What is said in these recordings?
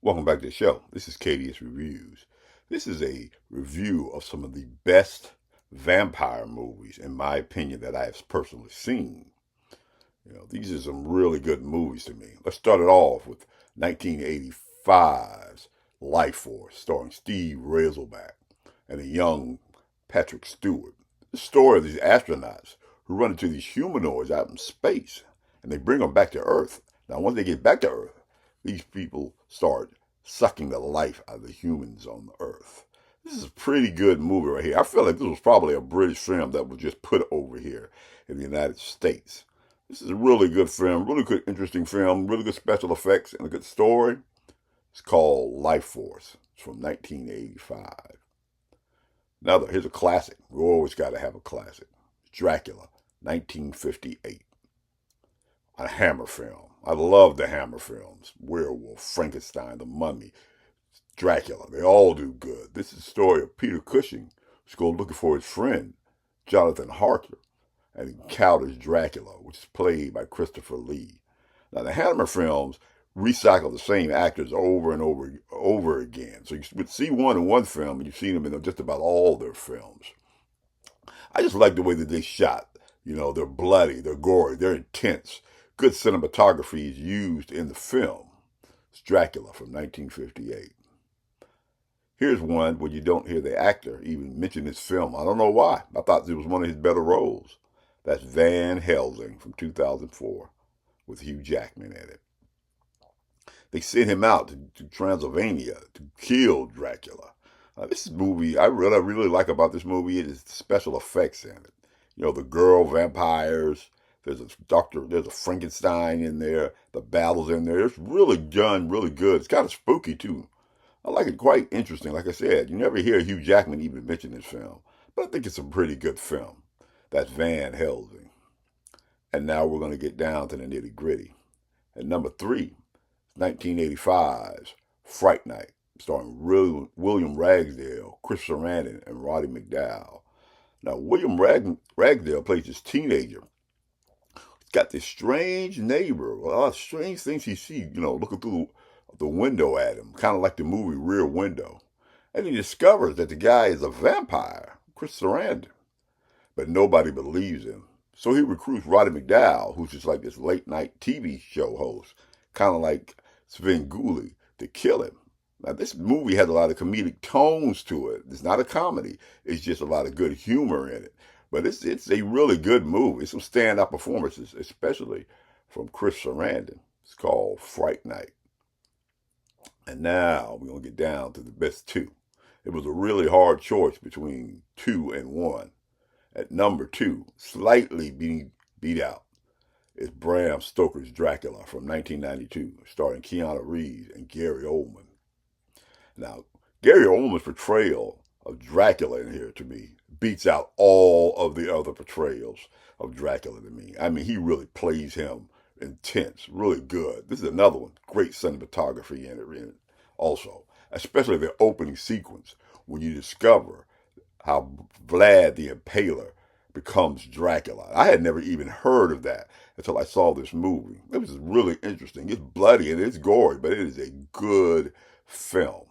Welcome back to the show. This is KDS Reviews. This is a review of some of the best vampire movies, in my opinion, that I have personally seen. These are some really good movies to me. Let's start it off with 1985's Life Force, starring Steve Razelback and a young Patrick Stewart. The story of these astronauts who run into these humanoids out in space, and they bring them back to Earth. Now, once they get back to Earth, these people start sucking the life out of the humans on the Earth. This is a pretty good movie right here. I feel like this was probably a British film that was just put over here in the United States. This is a really good film, really good, interesting film, really good special effects, and a good story. It's called Life Force. It's from 1985. Here's a classic. We always got to have a classic. Dracula, 1958. A Hammer film. I love the Hammer films. Werewolf, Frankenstein, The Mummy, Dracula. They all do good. This is the story of Peter Cushing, who's going looking for his friend, Jonathan Harker, and encounters Dracula, which is played by Christopher Lee. Now, the Hammer films recycle the same actors over and over again. So you would see one in one film, and you've seen them in just about all their films. I just like the way that they shot. They're bloody, they're gory, they're intense. Good cinematography is used in the film. It's Dracula from 1958. Here's one where you don't hear the actor even mention his film. I don't know why. I thought it was one of his better roles. That's Van Helsing from 2004 with Hugh Jackman in it. They sent him out to Transylvania to kill Dracula. This movie, I really like about this movie is the special effects in it. The girl vampires. There's a Frankenstein in there. The battles in there. It's really done really good. It's kind of spooky too. I like it, quite interesting. Like I said, you never hear Hugh Jackman even mention this film, but I think it's a pretty good film. That's Van Helsing. And now we're going to get down to the nitty gritty. At number 3, 1985's Fright Night, starring William Ragsdale, Chris Sarandon, and Roddy McDowall. Now, William Ragsdale plays this teenager. He's got this strange neighbor, a lot of strange things he sees, looking through the window at him, kind of like the movie Rear Window. And he discovers that the guy is a vampire, Chris Sarandon. But nobody believes him. So he recruits Roddy McDowall, who's just like this late night TV show host, kind of like Svengoolie, to kill him. Now, this movie has a lot of comedic tones to it. It's not a comedy. It's just a lot of good humor in it. But it's a really good movie. It's some stand-up performances, especially from Chris Sarandon. It's called Fright Night. And now we're going to get down to the best two. It was a really hard choice between 2 and 1. At number 2, slightly being beat out, is Bram Stoker's Dracula from 1992, starring Keanu Reeves and Gary Oldman. Now, Gary Oldman's portrayal of Dracula in here, to me, beats out all of the other portrayals of Dracula to me. I mean, he really plays him intense, really good. This is another one. Great cinematography in it also, especially the opening sequence when you discover how Vlad the Impaler becomes Dracula. I had never even heard of that until I saw this movie. It was really interesting. It's bloody and it's gory, but it is a good film.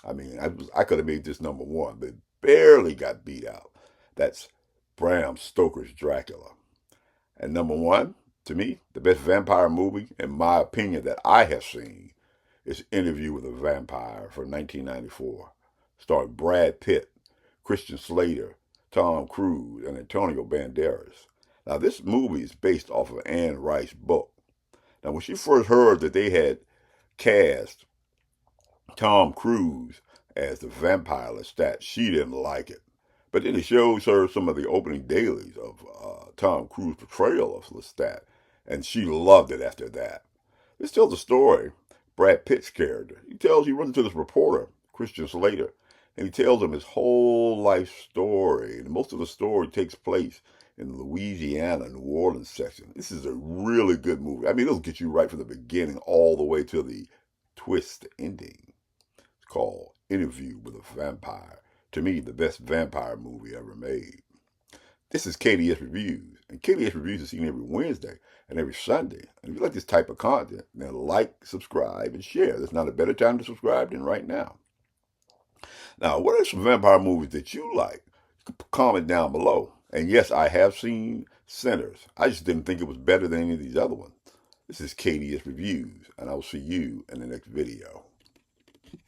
I mean, I could have made this number 1, but it barely got beat out. That's Bram Stoker's Dracula. And number 1, to me, the best vampire movie, in my opinion, that I have seen is Interview with a Vampire from 1994, starring Brad Pitt, Christian Slater, Tom Cruise, and Antonio Banderas. Now, this movie is based off of Anne Rice's book. Now, when she first heard that they had cast Tom Cruise as the vampire Lestat, she didn't like it. But then it shows her some of the opening dailies of Tom Cruise's portrayal of Lestat, and she loved it after that. This tells the story, Brad Pitt's character. He runs into this reporter, Christian Slater, and he tells him his whole life story. And most of the story takes place in the Louisiana, New Orleans section. This is a really good movie. I mean, it'll get you right from the beginning all the way to the twist ending. It's called Interview with a Vampire. To me, the best vampire movie ever made. This is KDS Reviews, and KDS Reviews is seen every Wednesday and every Sunday. And if you like this type of content, then like, subscribe, and share. There's not a better time to subscribe than right now. Now, what are some vampire movies that you like? Comment down below. And yes, I have seen Sinners. I just didn't think it was better than any of these other ones. This is KDS Reviews, and I will see you in the next video.